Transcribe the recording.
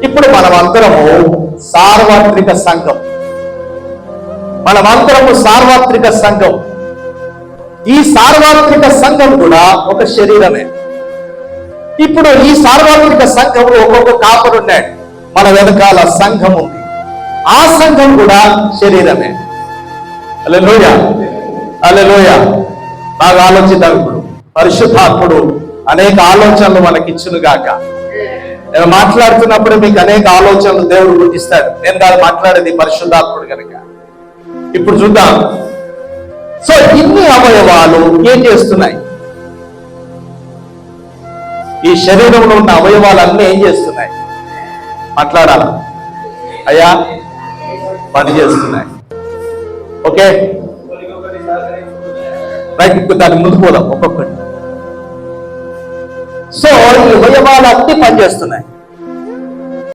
ఇప్పుడు మనమందరము సార్వత్రిక సంఘం. మనమందరము సార్వత్రిక సంఘం. ఈ సార్వత్రిక సంఘం కూడా ఒక శరీరమే. ఇప్పుడు ఈ సార్వత్రిక సంఘంలో ఒక్కొక్క కాపరు ఉన్నాడు. మన వెనకాల సంఘం ఉంది. ఆ సంఘం కూడా శరీరమే. హల్లెలూయా, హల్లెలూయా. బాగా ఆలోచిద్దాం. ఇప్పుడు పరిశుద్ధాత్ముడు అనేక ఆలోచనలు మనకిచ్చును గాక. నేను మాట్లాడుతున్నప్పుడు మీకు అనేక ఆలోచనలు దేవుడు గుర్తిస్తాడు. నేను కాదు మాట్లాడేది, పరిశుద్ధాత్ముడు కనుక. ఇప్పుడు చూద్దాం. సో ఇన్ని అవయవాలు ఏం చేస్తున్నాయి? ఈ శరీరంలో ఉన్న అవయవాలన్నీ ఏం చేస్తున్నాయి? మాట్లాడాలా అయ్యా? పని చేస్తున్నాయి. ఓకే రైట్, దాని ముందు పోదాం ఒక్కొక్కటి. సో ఈ అవయవాలు అన్ని పనిచేస్తున్నాయి.